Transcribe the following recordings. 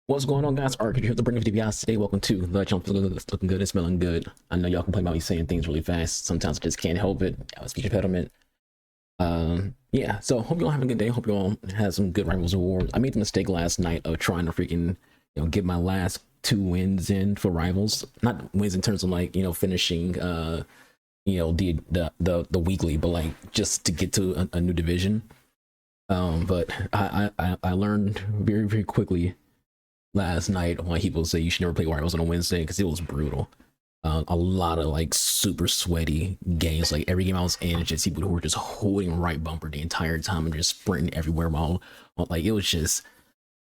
What's going on, guys? Arch here, the Bring of DPIs today. Welcome to the channel. It's looking good and smelling good. I know y'all complain about me saying things really fast. Sometimes I just can't help it. I have a speech impediment. Yeah. So hope you all having a good day. Hope you all had some good Rivals Awards. I made the mistake last night of trying to freaking get my last 2 wins in for Rivals. Not wins in terms of like finishing the weekly, but like just to get to a new division. But I learned very quickly last night why people say you should never play Rivals on a Wednesday, because it was brutal. A lot of like super sweaty games. Like every game I was in, just people who were just holding right bumper the entire time and just sprinting everywhere while like it was just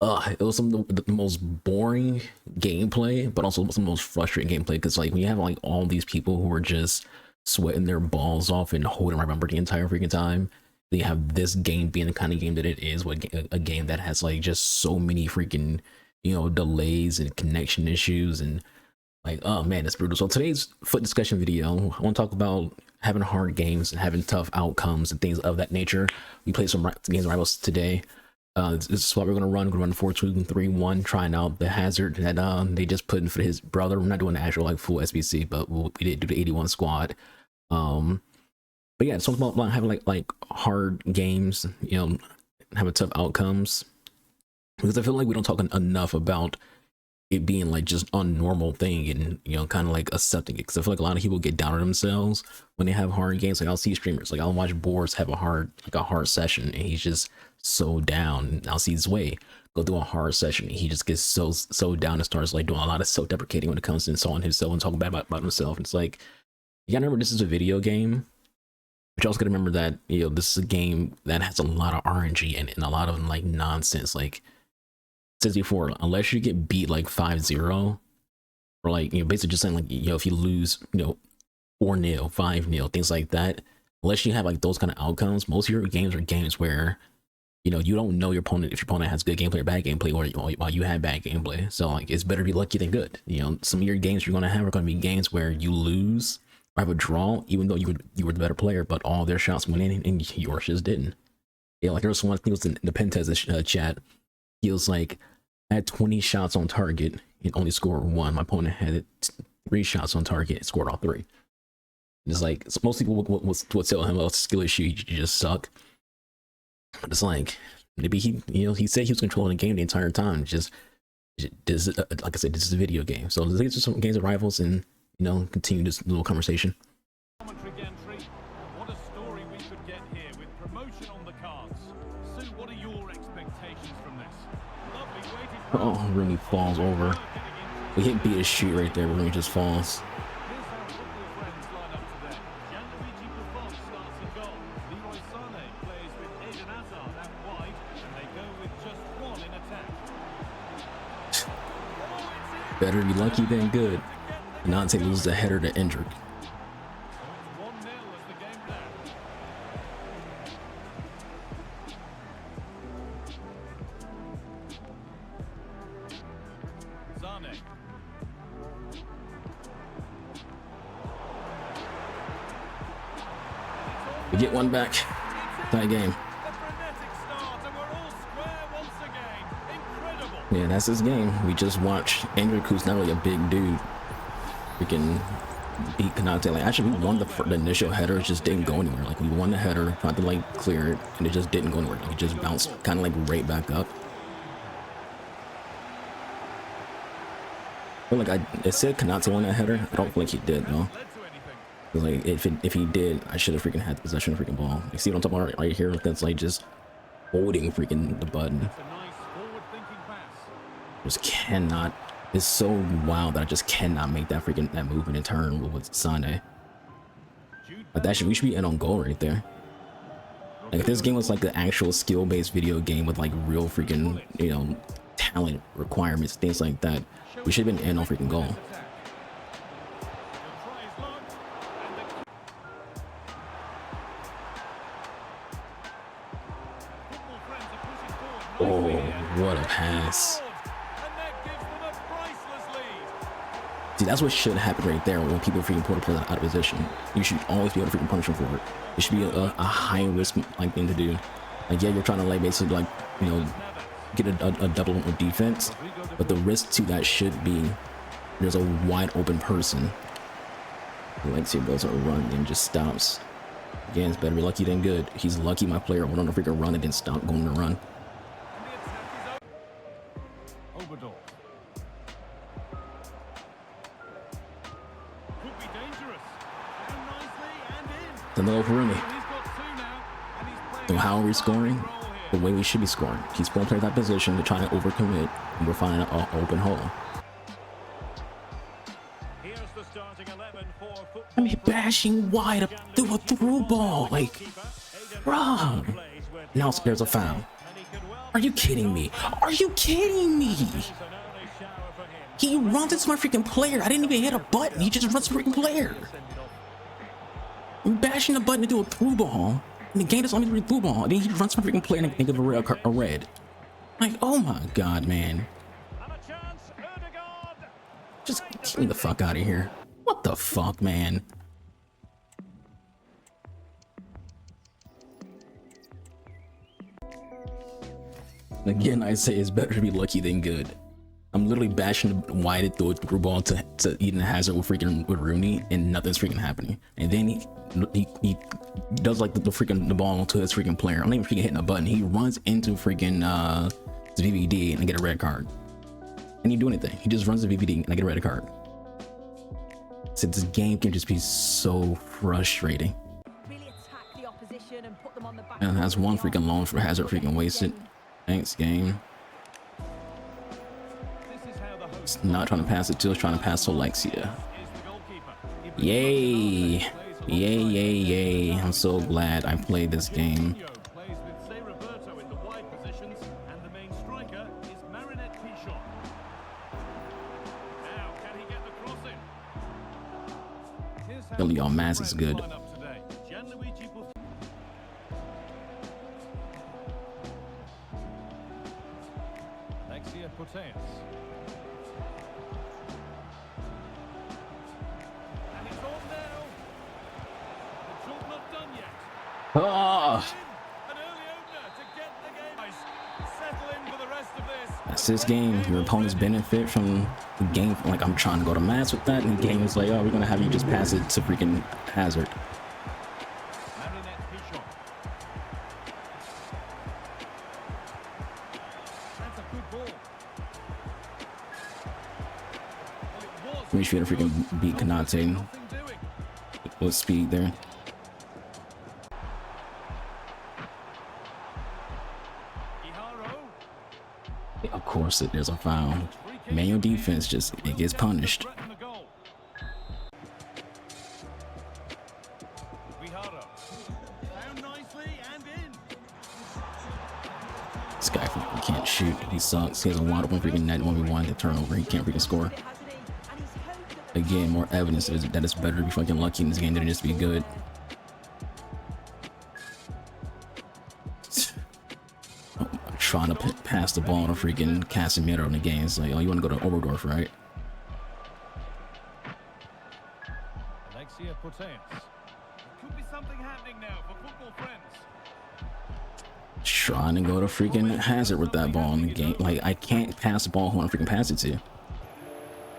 it was some of the most boring gameplay, but also some of the most frustrating gameplay, because like when you have like all these people who are just sweating their balls off and holding right bumper the entire freaking time, they have this game being the kind of game that it is, a game that has like just so many freaking delays and connection issues, and like, oh man, it's brutal. So today's FUT discussion video, I want to talk about having hard games and having tough outcomes and things of that nature. We played some games of Rivals today. This is what we're gonna run. We're gonna run 4-2-3-1, trying out the hazard that they just put in for his brother. We're not doing the actual like full SBC, but we did do the 81 squad. But yeah, it's something about having like hard games, having tough outcomes, because I feel like we don't talk enough about it being like just a normal thing, and kind of like accepting it, because I feel like a lot of people get down on themselves when they have hard games. Like I'll see streamers, like I'll watch Boards have a hard session and he's just so down, and I'll see Zway go through a hard session and he just gets so down and starts like doing a lot of self-deprecating when it comes to insulting himself and talking bad about himself. And it's like, you gotta remember, this is a video game, but you also gotta remember that this is a game that has a lot of RNG and a lot of like nonsense. Like says before, unless you get beat like 5-0, or like basically just saying like if you lose 4-0, 5-0, things like that, unless you have like those kind of outcomes, most of your games are games where you don't know your opponent, if your opponent has good gameplay or bad gameplay, or while you have bad gameplay. So like it's better to be lucky than good. Some of your games you're gonna have are gonna be games where you lose or have a draw, even though you were the better player, but all their shots went in and yours just didn't. Like there was one, I think it was in the Pentest chat. He was like, I had 20 shots on target and only scored 1. My opponent had 3 shots on target and scored all 3. It's like, most people would tell him, oh, it's a skill issue, you just suck. But it's like, maybe he said he was controlling the game the entire time. Just like I said, this is a video game. So let's get to some games of Rivals and continue this little conversation. What a story we could get here with promotion on the cards. Sue, what are your expectations from this? Lovely waiting. Oh, Rooney falls over. We hit beat a shoot right there. Rooney just falls. Here's how football friends line up today. Gianluigi Buffon starts in goal. Leroy Sané plays with Eden Hazard out wide, and they go with just 1 in attack. Better be lucky than good. Nante loses a header to Endrick. So it's 1-0 as the game now. Sané. We get one back. Tie game. A frenetic start, and we're all square once again. Incredible. Yeah, that's his game. We just watched Endrick, who's not really a big dude, freaking beat Kanate. Like actually, we won the initial header. It just didn't go anywhere. Like we won the header, tried to like clear it, and it just didn't go anywhere. Like it just bounced kind of like right back up. But like it said Kanate won that header. I don't feel like he did though. Led to anything. 'Cause, like if he did, I should have freaking had the possession of the freaking ball. You see what I'm talking about right here? That's like just holding freaking the button. It's a nice forward-thinking pass. Just cannot. It's so wild that I just cannot make that movement and turn with Sané. Like that we should be in on goal right there. Like if this game was like the actual skill-based video game with like real freaking talent requirements, things like that, we should have been in on freaking goal. Oh, what a pass. See, that's what should happen right there when people freaking put a player out of position. You should always be able to freaking punish him for it. It should be a high risk like thing to do. Like yeah, you're trying to like basically like get a double with defense, but the risk to that should be there's a wide open person. Alexia goes on a run and just stops. Again, it's better be lucky than good. He's lucky my player went on a freaking run and didn't stop going to run. The little Rooney. So how are we scoring? The way we should be scoring. He's going to play that position to try to overcommit, and we're finding an open hole. I mean, bashing wide up through a through ball, like, bruh. Now there's a foul. Are you kidding me? Are you kidding me? He runs into my freaking player. I didn't even hit a button. He just runs to freaking player. I'm bashing the button to do a through ball. And the game doesn't let me do a through ball. And then he runs to my freaking player and I give a red. Like, oh my god, man. Just get me the fuck out of here. What the fuck, man? Again, I say it's better to be lucky than good. I'm literally bashing the wide through ball to Eden Hazard with Rooney, and nothing's freaking happening. And then he does like the freaking the ball to his freaking player. I'm not even freaking hitting a button. He runs into freaking the VVD and I get a red card. And he do anything. He just runs the VVD and I get a red card. So this game can just be so frustrating. Really attack the opposition and put them on the back. And that's one freaking loan for Hazard freaking wasted. Thanks, game. It's not trying to pass it to, it's trying to pass to Alexia. Yay! Yay, yay, yay. I'm so glad I played this game. Y'all mass is good. Oh. That's this game. Your opponents benefit from the game. Like, I'm trying to go to mass with that, and the game is like, oh, we're gonna have you just pass it to freaking Hazard. We should freaking beat Kanate with speed there. Of course, there's a foul. Manual defense just it gets punished. This guy freaking can't shoot. He sucks. He has a wide open freaking net 1v1 to turnover. He can't freaking score. Again, more evidence that it's better to be fucking lucky in this game than just be good. Trying to pass the ball to freaking Casemiro in the game. It's like, oh, you want to go to Oberdorf, right? Could be something happening now for football friends. Trying to go to freaking Hazard with that ball in the game. Like, I can't pass the ball who I want to freaking pass it to.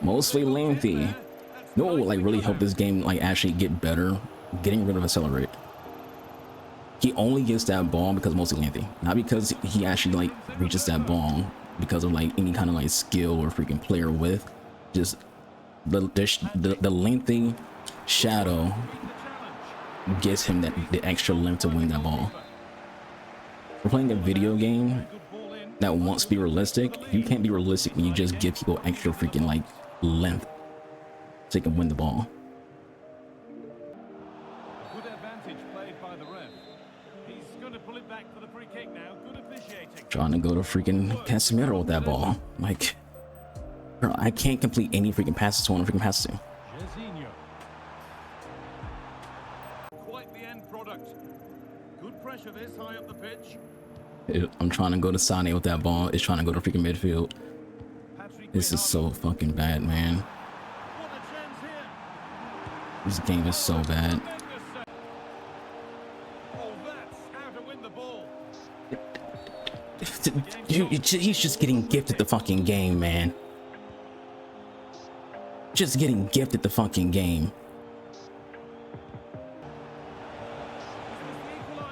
Mostly lengthy. No, what would like really help this game like actually get better? Getting rid of accelerate. He only gets that ball because mostly lengthy, not because he actually like reaches that ball because of like any kind of like skill or freaking player width. Just the lengthy shadow gets him the extra length to win that ball. We're playing a video game that wants to be realistic. You can't be realistic when you just give people extra freaking like length so they can win the ball. Good advantage played by the ref. He's going to pull it back for the free kick now. Good officiating. Trying to go to freaking Casemiro with that ball. Like, bro, I can't complete any freaking passes to one freaking passes to. Quite the end product. Good pressure this high up the pitch. I'm trying to go to Sane with that ball. It's trying to go to freaking midfield. This is so fucking bad, man. What a chance here. This game is so bad. Oh, that's how to win the ball. He's just getting gifted the fucking game, man. Just getting gifted the fucking game.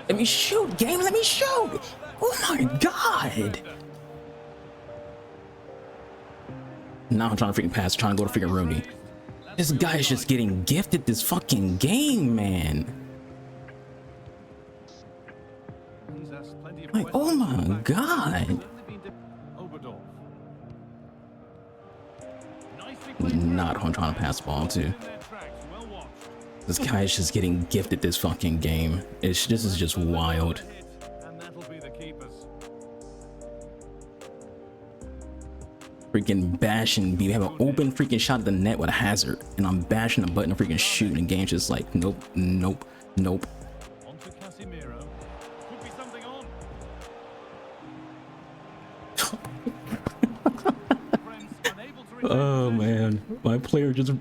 Let me shoot, game. Let me shoot. Oh my god. Now I'm trying to freaking pass, trying to go to freaking Rooney. This guy is just getting gifted this fucking game, man. Like, oh my god. Not who I'm trying to pass the ball to. This guy is just getting gifted this fucking game. This is just wild. Freaking bashing. We have an open freaking shot at the net with a hazard, and I'm bashing the button to freaking shoot, and the game's just like, nope, nope, nope. Oh man, my player just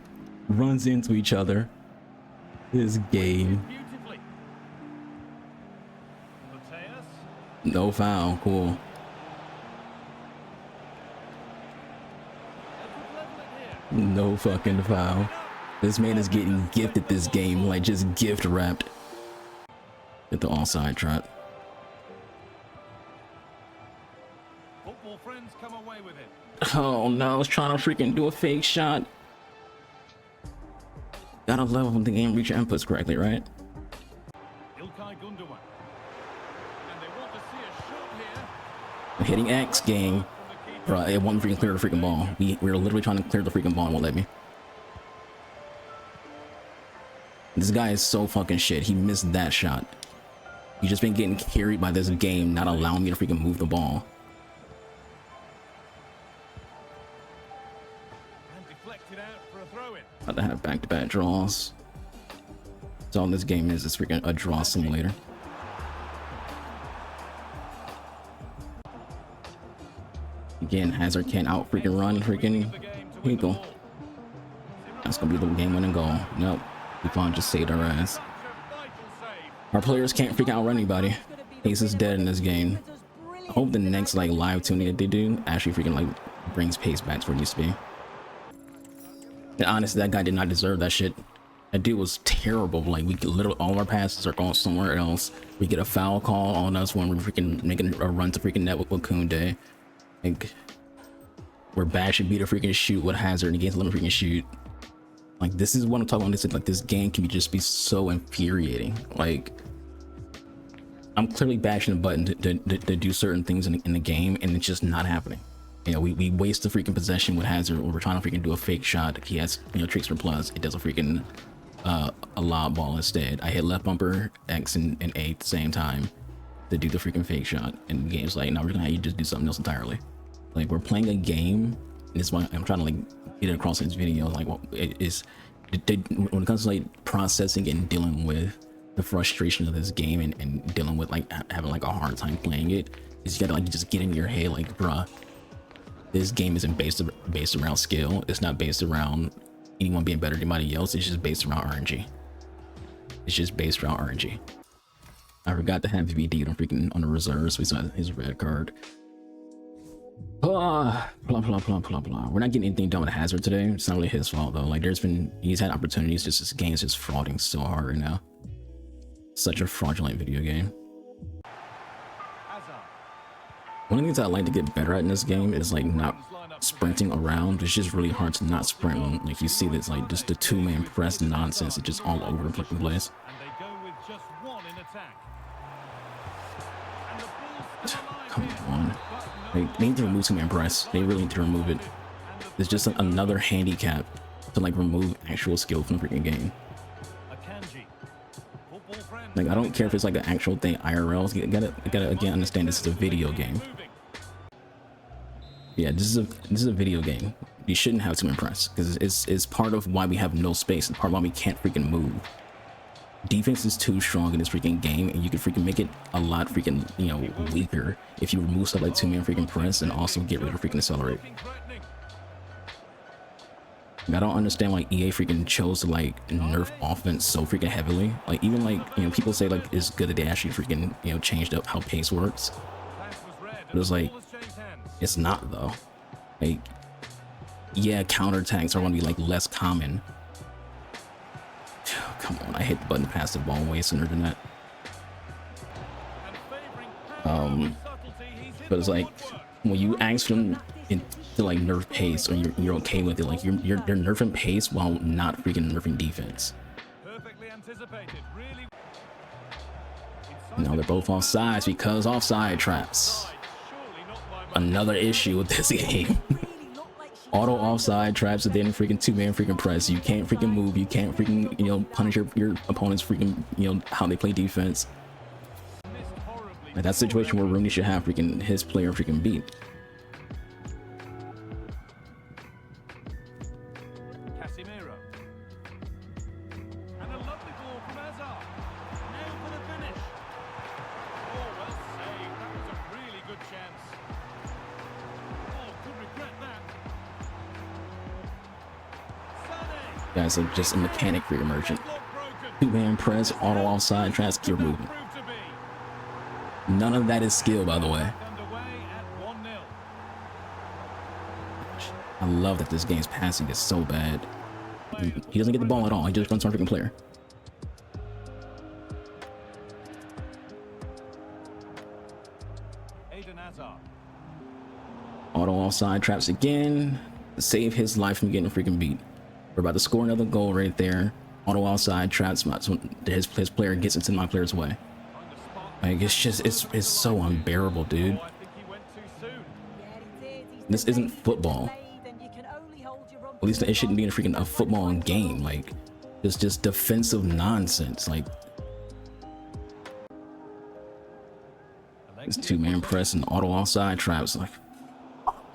runs into each other. This game. No foul, cool. No fucking foul. This man is getting gifted this game, like just gift wrapped. Get the offside trap. Football friends come away with it. Oh no, I was trying to freaking do a fake shot. Gotta love when the game reach your inputs correctly, right? Hitting X game. Bro, it won't freaking clear the freaking ball. We were literally trying to clear the freaking ball and won't let me. This guy is so fucking shit. He missed that shot. He's just been getting carried by this game, not allowing me to freaking move the ball. About to have back-to-back draws. That's all this game is freaking a draw simulator. Again, Hazard can't out freaking run freaking Hinkle. That's gonna be the game winning goal. Nope. Buffon just saved our ass. Our players can't freaking outrun anybody. Pace is dead in this game. I hope the next like live tuning that they do actually freaking like brings pace back to where it used to be. And honestly, that guy did not deserve that shit. That dude was terrible. Like, we could literally, all our passes are going somewhere else. We get a foul call on us when we're freaking making a run to freaking net with Kunde. Like, we're bashing beat a freaking shoot with Hazard and he can't let him freaking shoot. Like, this is what I'm talking about. Like, this game can just be so infuriating. Like, I'm clearly bashing the button to do certain things in the game, and it's just not happening. You know, we waste the freaking possession with Hazard, or we're trying to freaking do a fake shot. He has, you know, tricks for plus. It does a freaking a lob ball instead. I hit left bumper, X, and A at the same time to do the freaking fake shot. And the game's like, no, we're gonna have you just do something else entirely. Like, we're playing a game, and it's why I'm trying to like get it across in this video. Like, well, when it comes to like processing and dealing with the frustration of this game and dealing with like having like a hard time playing it, is you gotta like just get in your head like, bruh, this game isn't based around skill. It's not based around anyone being better than anybody else. It's just based around RNG. It's just based around RNG. I forgot to have VD on the reserves, so we saw his red card. Blah blah blah blah blah blah. We're not getting anything done with Hazard today. It's not really his fault though. Like, he's had opportunities. Just this game is just frauding so hard right now. Such a fraudulent video game. One of the things I like to get better at in this game is like not sprinting around. It's just really hard to not sprint when, like, you see this like just the two-man press nonsense. It's just all over the fucking place. Come on. Like, they need to remove two-man press. They really need to remove it. It's just another handicap to like remove actual skill from the freaking game. Like, I don't care if it's like an actual thing IRL. You gotta again understand this is a video game. Yeah, this is a video game. You shouldn't have to impress, because it's part of why we have no space. It's part of why we can't freaking move. Defense is too strong in this freaking game, and you can freaking make it a lot freaking, you know, weaker if you remove stuff like two-man freaking press and also get rid of freaking accelerate. I don't understand why EA freaking chose to like nerf offense so freaking heavily. Like, even like, you know, people say like it's good that they actually freaking, you know, changed up how pace works. But it's like, Ball has changed hands. it's not though. Like, yeah, counterattacks are going to be like less common. Come on, I hit the button to pass the ball way sooner than that. And favouring power with subtlety, he's hit But it's the like woodwork. when you ask them to like nerf pace, or you're okay with it, like you're nerfing pace while not freaking nerfing defense. Perfectly anticipated. Really. Now they're both offsides because offside traps. Surely not by much. Another issue with this game. Auto offside traps and then freaking two-man freaking press. You can't freaking move. You can't freaking, you know, punish your opponent's freaking, you know, how they play defense. Missed horribly. Like, that's a situation where Rooney should have freaking his player freaking beat. Casemiro. And a lovely ball from Hazard. Now for the finish. Oh, well saved. That was a really good chance. Oh, could regret that. Sané. Guys, like just a mechanic for your merchant. Block broken. Two-man press, auto offside traps, keep moving. Proved to be. None of that is skill, by the way. Underway at 1-0. I love that this game's passing is so bad. He doesn't get the ball at all. He just runs on a freaking player. Hazard. Auto offside traps again to save his life from getting freaking beat. We're about to score another goal right there. Auto offside traps, so his player gets into my player's way. On the spot. Like, it's just it's so unbearable, dude. Oh, I think he went too soon. This isn't football. At least it shouldn't be in a football game. Like, it's just defensive nonsense. Like, this two-man press and auto offside traps. Like,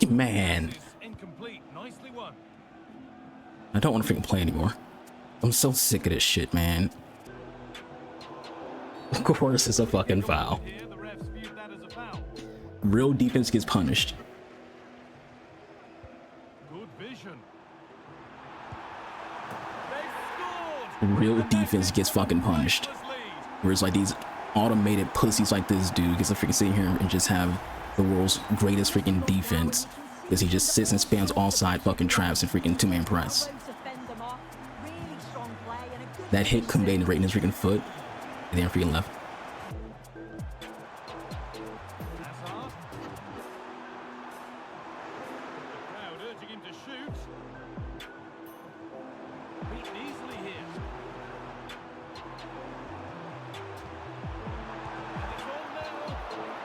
man, Incomplete. Nicely won. I don't want to freaking play anymore. I'm so sick of this shit, man. Of course, it's a fucking foul. Here, the refs viewed that as a foul. Real defense gets punished. Good vision. They've scored. Real defense gets fucking punished. Lead. Whereas like these automated pussies like this dude gets to freaking sit here and just have the world's greatest freaking defense because he just sits and spams offside fucking traps and freaking two-man press. That hit conveyed right in his freaking foot and then freaking left. Hazard. The crowd urging him to shoot. Beaten easily here. And it's on now.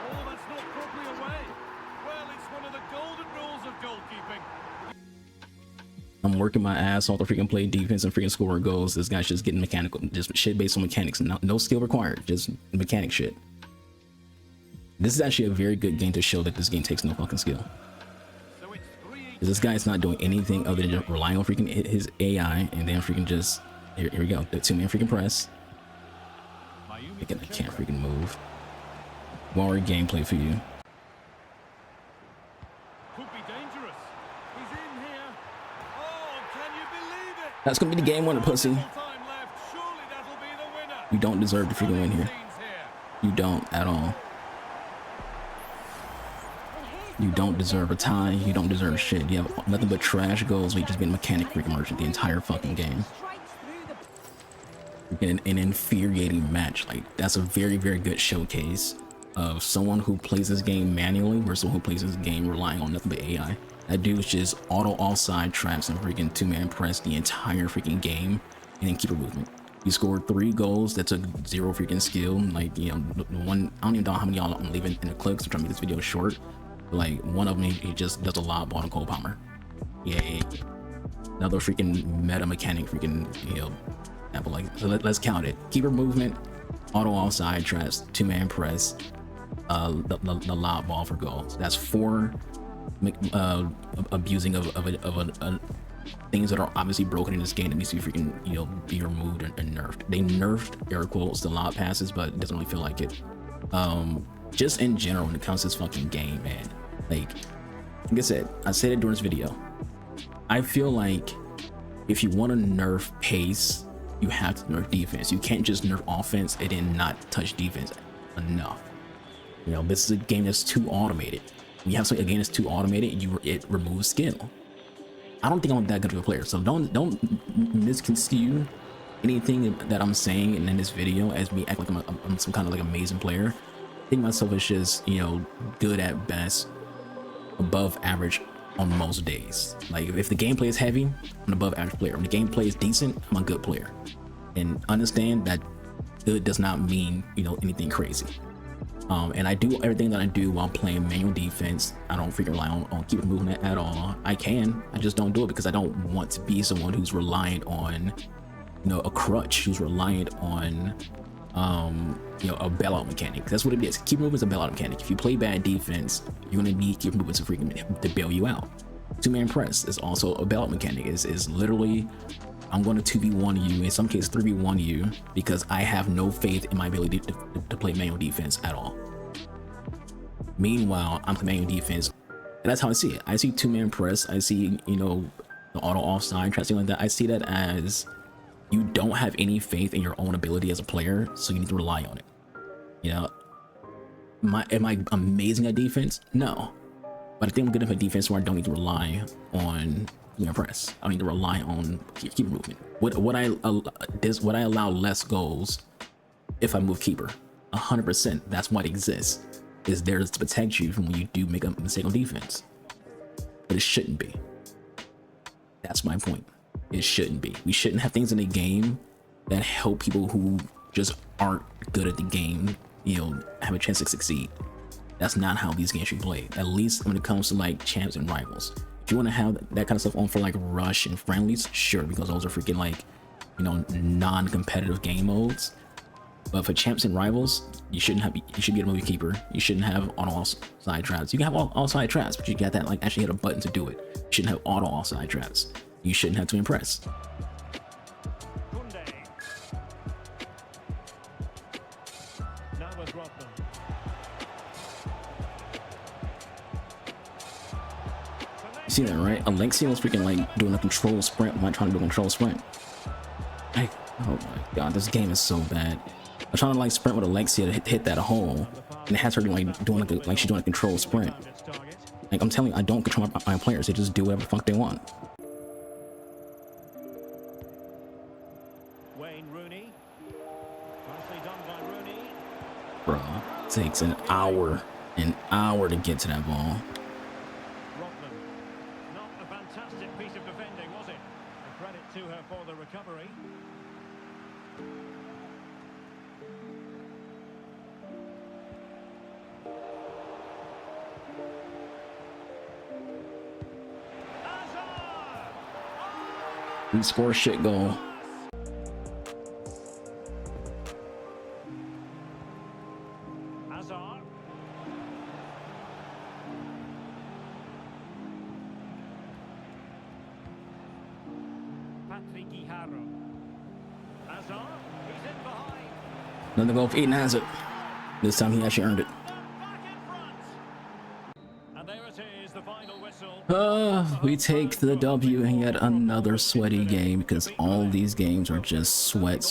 Oh, that's not properly away. Well, it's one of the golden rules of goalkeeping. I'm working my ass off to freaking play defense and freaking score goals. This guy's just getting mechanical, just shit based on mechanics. No skill required, just mechanic shit. This is actually a very good game to show that this game takes no fucking skill. So it's 3-8. This guy's not doing anything other than just relying on freaking his AI and then freaking just here we go. The two-man freaking press. Again, I can't freaking move. More gameplay for you. Could be dangerous. He's in here. Oh, can you believe it? That's gonna be the game winner, pussy. Time left. Surely that'll be the winner. You don't deserve to freaking win here. Scenes here. You don't at all. You don't deserve a tie. You don't deserve shit. You have nothing but trash goals. We just been mechanic freaking merchant the entire fucking game. An infuriating match. Like, that's a very, very good showcase of someone who plays this game manually versus someone who plays this game relying on nothing but AI. That dude's just auto offside traps and freaking two-man press the entire freaking game and then keeper movement. He scored 3 goals that took 0 freaking skill. Like, you know, one, I don't even know how many y'all I'm leaving in the clips. I'm trying to make this video short. But like, one of them, he just does a lob ball to Cole Palmer. Yay. Another freaking meta mechanic freaking, you know, apple. Like, so let's count it. Keeper movement, auto offside traps, two-man press, the lob ball for goals. That's 4 abusing of things that are obviously broken in this game that needs to be freaking, you know, be removed and nerfed. They nerfed, air quotes, the lob passes, but it doesn't really feel like it. Just in general, when it comes to this fucking game, man, like I said it during this video, I feel like if you want to nerf pace, you have to nerf defense. You can't just nerf offense and then not touch defense enough. You know, this is a game that's too automated. When you have something, a game that's too automated, it removes skill. I don't think I'm that good of a player, so don't misconstrue anything that I'm saying in this video as me act like I'm some kind of like amazing player. I think myself is just, you know, good at best, above average on most days. Like if the gameplay is heavy, I'm an above average player. When the gameplay is decent, I'm a good player. And understand that good does not mean, you know, anything crazy. And I do everything that I do while playing manual defense. I don't freaking rely on keep moving at all. I just don't do it because I don't want to be someone who's reliant on, you know, a crutch, who's reliant on you know, a bailout mechanic. That's what it is. Keep moving is a bailout mechanic. If you play bad defense, you're gonna need keep moving to freaking to bail you out. Two-man press is also a bailout mechanic. Is literally, I'm going to 2v1 you, in some cases 3v1 you, because I have no faith in my ability to play manual defense at all. Meanwhile, I'm playing manual defense, and that's how I see it. I see two-man press, I see, you know, the auto offside, something like that. I see that as you don't have any faith in your own ability as a player, so you need to rely on it. You know, am I amazing at defense? No, but I think I'm good enough at defense where I don't need to rely on press. I don't need to rely on keeper movement. What I allow less goals if I move keeper. 100%. That's why it exists. Is there to protect you from when you do make a mistake on defense. But it shouldn't be. That's my point. It shouldn't be. We shouldn't have things in the game that help people who just aren't good at the game, you know, have a chance to succeed. That's not how these games should play. At least when it comes to like champs and rivals. If you want to have that kind of stuff on for like rush and friendlies, sure, because those are freaking like, you know, non-competitive game modes. But for champs and rivals, you should be able to move your keeper. You shouldn't have auto offside traps. You can have all side traps, but you got that like actually hit a button to do it. You shouldn't have auto offside traps. You shouldn't have to impress. You see that, right? Alexia was freaking like doing a control sprint. I'm not trying to do a control sprint. Oh my god, this game is so bad. I'm trying to like sprint with Alexia to hit that hole, and it has her doing like she's doing a control sprint. Like I'm telling you, I don't control my players. They just do whatever the fuck they want. Bro, it takes an hour to get to that ball. Not a fantastic piece of defending, was it? A credit to her for the recovery. We score a shit goal. Another goal for Eden Hazard. This time he actually earned it. We take the W in yet another sweaty game because all these games are just sweat.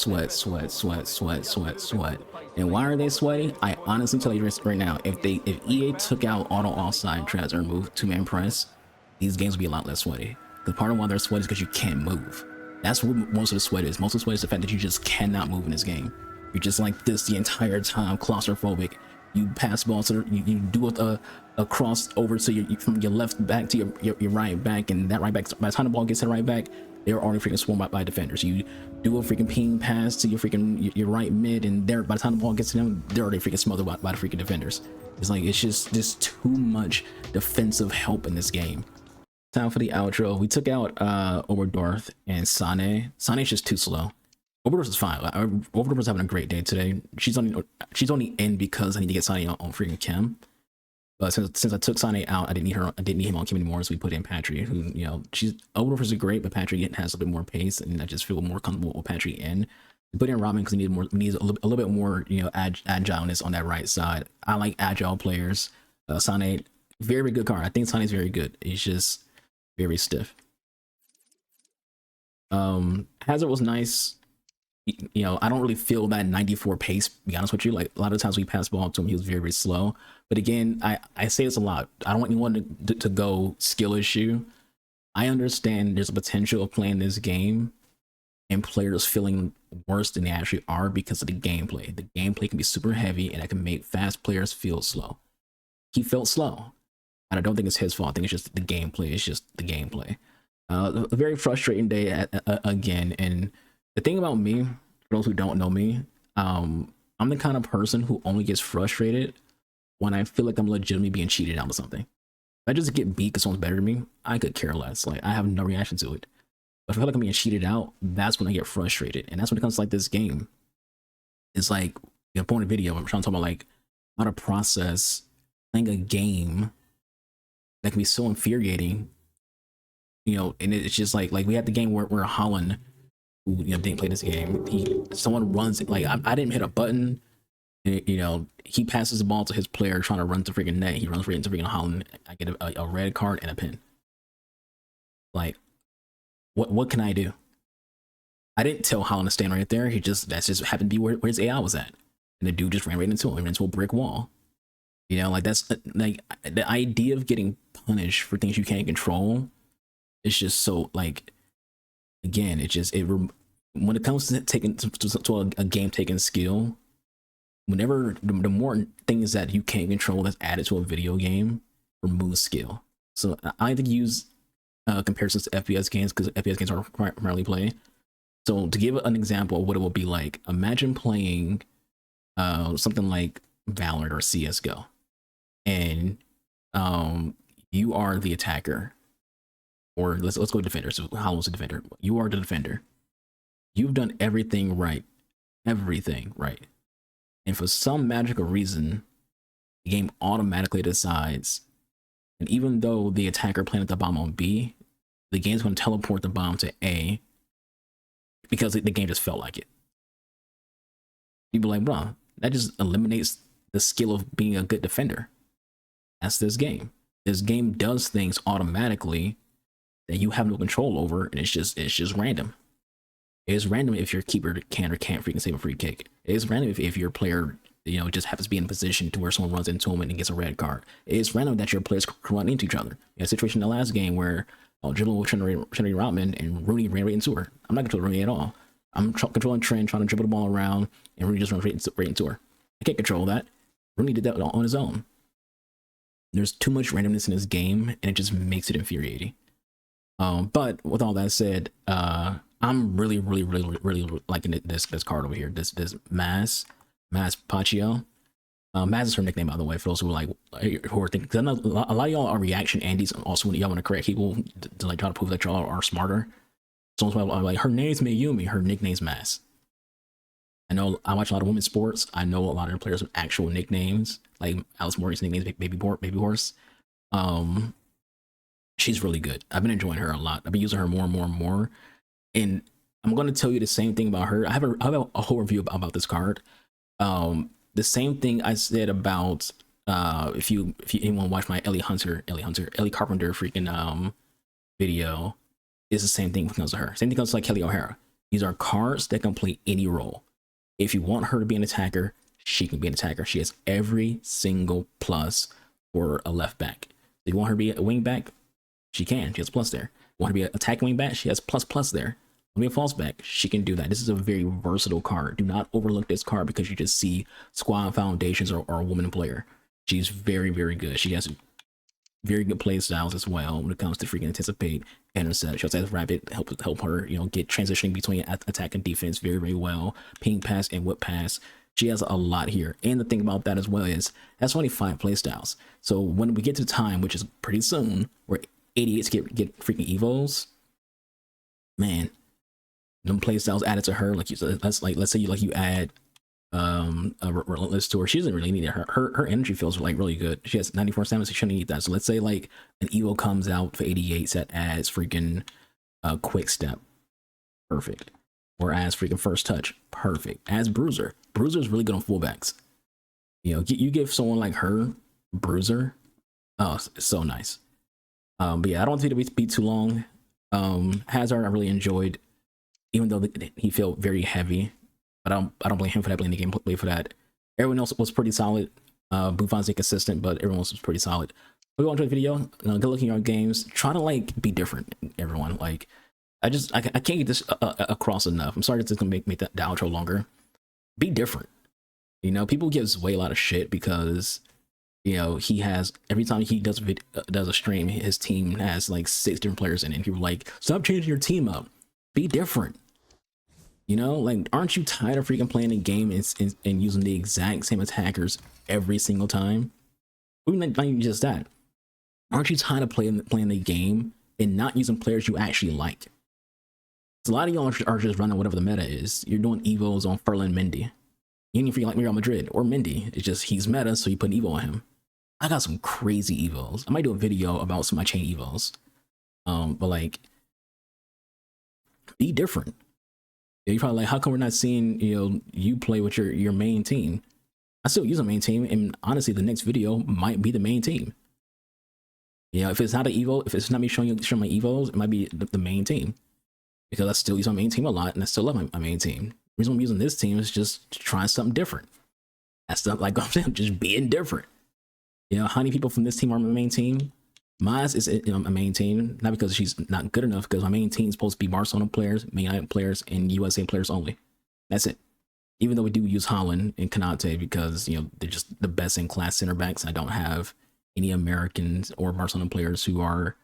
And why are they sweaty? I honestly tell you right now, if EA took out auto offside traps and removed two-man press, these games would be a lot less sweaty. The part of why they're sweaty is because you can't move. That's what most of the sweat is. Most of the sweat is the fact that you just cannot move in this game. You're just like this the entire time, claustrophobic. You pass balls, so you do a cross over to from your left back to your right back, and that right back, by the time the ball gets to the right back, they're already freaking swarmed by defenders. You do a freaking ping pass to your right mid, and by the time the ball gets to them, they're already freaking smothered by the freaking defenders. It's like it's just too much defensive help in this game. Time for the outro. We took out Oberdorf and Sane. Sane's just too slow. Oberdorf is fine. Oberdorf is having a great day today. She's only in because I need to get Sane on freaking Chem. But since I took Sane out, I didn't need him on Chem anymore, so we put in Patry, who, you know, Oberdorf is great, but Patry has a bit more pace, and I just feel more comfortable with Patry in. We put in Robin because he needs a little bit more, you know, agileness on that right side. I like agile players. Sane, very good card. I think Sane's very good. He's just very stiff. Hazard was nice. you know, I don't really feel that 94 pace, to be honest with you. Like a lot of times we pass the ball to him, he was very, very slow. But again, I say this a lot. I don't want anyone to go skill issue. I understand there's a potential of playing this game and players feeling worse than they actually are because of the gameplay. The gameplay can be super heavy and it can make fast players feel slow. He felt slow. And I don't think it's his fault. I think it's just the gameplay. It's just the gameplay. A very frustrating day again. And the thing about me, for those who don't know me, I'm the kind of person who only gets frustrated when I feel like I'm legitimately being cheated out of something. If I just get beat because someone's better than me, I could care less. Like, I have no reaction to it. But if I feel like I'm being cheated out, that's when I get frustrated. And that's when it comes to like this game. It's like, you know, point of video, I'm trying to talk about like how to process playing a game that can be so infuriating, you know. And it's just like we had the game where Holland, who, you know, didn't play this game, someone runs it, like I didn't hit a button, and, you know, he passes the ball to his player trying to run to freaking net, he runs right into freaking Holland. I get a red card and a pin. Like, what can I do? I didn't tell Holland to stand right there. That's just happened to be where his AI was at, and the dude just ran right into him, ran into a brick wall. You know, like that's like the idea of getting punished for things you can't control. It's just so, like, again, when it comes to taking to a game taking skill, whenever the more things that you can't control that's added to a video game removes skill. So I like to use comparisons to FPS games because FPS games are primarily play. So to give an example of what it will be like, imagine playing something like Valorant or CS:GO, and you are the attacker, or let's go defender. So Holland's the defender. You are the defender. You've done everything right, and for some magical reason, the game automatically decides. And even though the attacker planted the bomb on B, the game's going to teleport the bomb to A because the game just felt like it. You'd be like, bro, that just eliminates the skill of being a good defender. That's this game. This game does things automatically that you have no control over, and it's just random. It's random if your keeper can or can't freaking save a free kick. It's random if your player, you know, just happens to be in a position to where someone runs into him and gets a red card. It's random that your players run into each other. In a situation in the last game where dribbling with Trinity Rodman and Rooney ran right into her. I'm not controlling Rooney at all. I'm controlling Trent, trying to dribble the ball around, and Rooney just runs right into her. I can't control that. Rooney did that on his own. There's too much randomness in this game, and it just makes it infuriating. But with all that said, I'm really liking this card over here. This Maz Paccio. Maz is her nickname, by the way, for those who are who are thinking, because I know a lot of y'all are reaction Andes, also when y'all want to correct people to like try to prove that y'all are smarter. So I'm like, her name's Mayumi, her nickname's Maz. I know I watch a lot of women's sports. I know a lot of players with actual nicknames, like Alice Morgan's nickname's Baby Horse. She's really good. I've been enjoying her a lot. I've been using her more and more. And I'm going to tell you the same thing about her. I have a whole review about this card. The same thing I said about if anyone watched my Ellie Carpenter freaking video, is the same thing when it comes to her. Same thing comes to like Kelly O'Hara. These are cards that complete any role. If you want her to be an attacker, she can be an attacker. She has every single plus for a left back. If you want her to be a wing back, she can. She has plus there. Want to be an attacking wing back? She has plus there. Want to be a false back? She can do that. This is a very versatile card. Do not overlook this card because you just see squad foundations or a woman player. She's very good. She has very good play styles as well when it comes to freaking anticipate, intercept. She also has rapid help her, you know, get transitioning between attack and defense very well. Ping pass and whip pass. She has a lot here. And the thing about that as well is that's only 5 play styles. So when we get to the time, which is pretty soon, where 88s get freaking evos, man, them play styles added to her. Like, let's say you add a relentless to her. She doesn't really need it. Her energy feels like really good. She has 94 stamina, so she shouldn't need that. So let's say like an evo comes out for 88s that adds freaking quick step, perfect. Or as freaking first touch, perfect. As bruiser is really good on fullbacks. You know, you give someone like her bruiser, oh, it's so nice. But yeah, I don't think it'll be too long. Hazard I really enjoyed. even though he felt very heavy. But I don't blame him for that. Blame the gameplay for that. Everyone else was pretty solid. Buffon's inconsistent, but everyone else was pretty solid. If you want to enjoy the video, good looking at your games. Try to like be different, everyone. Like I can't get this across enough. I'm sorry it's gonna make the outro longer. Be different. You know, people gives way a lot of shit because, you know, he has, every time he does a stream, his team has like 6 different players in it. And people are like, stop changing your team up. Be different. You know, like, aren't you tired of freaking playing a game and using the exact same attackers every single time? Not even just that. Aren't you tired of playing the game and not using players you actually like? A lot of y'all are just running whatever the meta is. You're doing evos on Ferland Mendy. You ain't freaking like Real Madrid or Mendy. It's just he's meta, so you put an evo on him. I got some crazy evos. I might do a video about some of my chain evos. But like, be different. You're probably like, how come we're not seeing, you know, you play with your main team? I still use a main team, and honestly, the next video might be the main team. You know, if it's not an evo, if it's not me showing my evos, it might be the main team, because I still use my main team a lot, and I still love my main team. The reason I'm using this team is just trying something different. That's not like I'm saying, just being different. You know, how many people from this team are my main team? Mine is, you know, a main team, not because she's not good enough, because my main team is supposed to be Barcelona players, Man United players, and USA players only. That's it. Even though we do use Holland and Kanate because, you know, they're just the best in class center backs. I don't have any Americans or Barcelona players who are,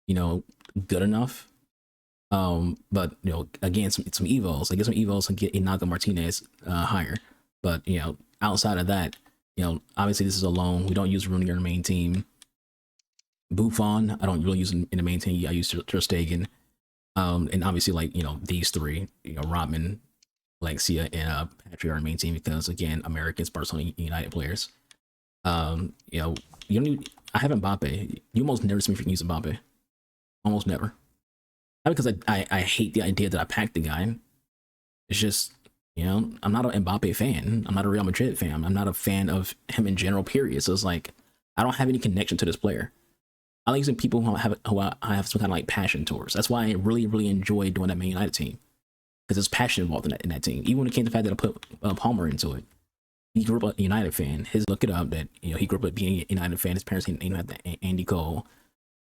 you know, good enough. But, you know, again, some evos. I get some evos and get Inaga Martinez higher. But, you know, outside of that, you know, obviously this is a loan. We don't use Rooney in the main team. Buffon, I don't really use in the main team. I use Ter Stegen. And obviously, like, you know, these 3, you know, Rodman, Alexia, and Patrick are main team because, again, Americans, Barcelona, United players. You know, you don't need, I have Mbappe. You almost never see me freaking use Mbappe. Almost never. Not because I hate the idea that I packed the guy. It's just, you know, I'm not an Mbappe fan. I'm not a Real Madrid fan. I'm not a fan of him in general, period. So it's like, I don't have any connection to this player. I like using people who I have some kind of like passion towards. That's why I really, really enjoy doing that Man United team, because there's passion involved in that team. Even when it came to the fact that I put Palmer into it, he grew up a United fan. Look it up that, you know, he grew up being a United fan. His parents didn't have Andy Cole.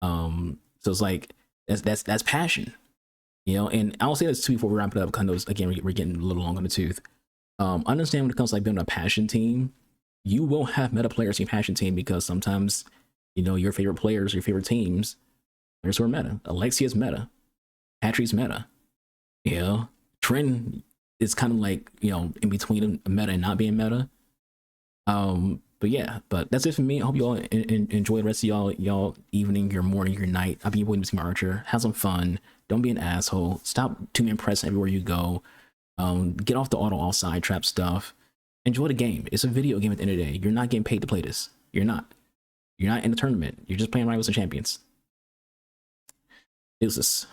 So it's like that's passion, you know. And I'll say this too before we wrap it up, because again we're getting a little long on the tooth. Understand when it comes to like building a passion team, you will have meta players in your passion team, because sometimes, you know, your favorite players, your favorite teams, players who are meta. Alexia's meta. Patrick's meta. You know, Trent is kind of like, you know, in between meta and not being meta. But yeah, but that's it for me. I hope you all enjoy the rest of y'all evening, your morning, your night. I'll be waiting to see my Archer. Have some fun. Don't be an asshole. Stop to be impressed everywhere you go. Get off the all side trap stuff. Enjoy the game. It's a video game at the end of the day. You're not getting paid to play this. You're not. You're not in a tournament. You're just playing Rivals and Champions. Deuces.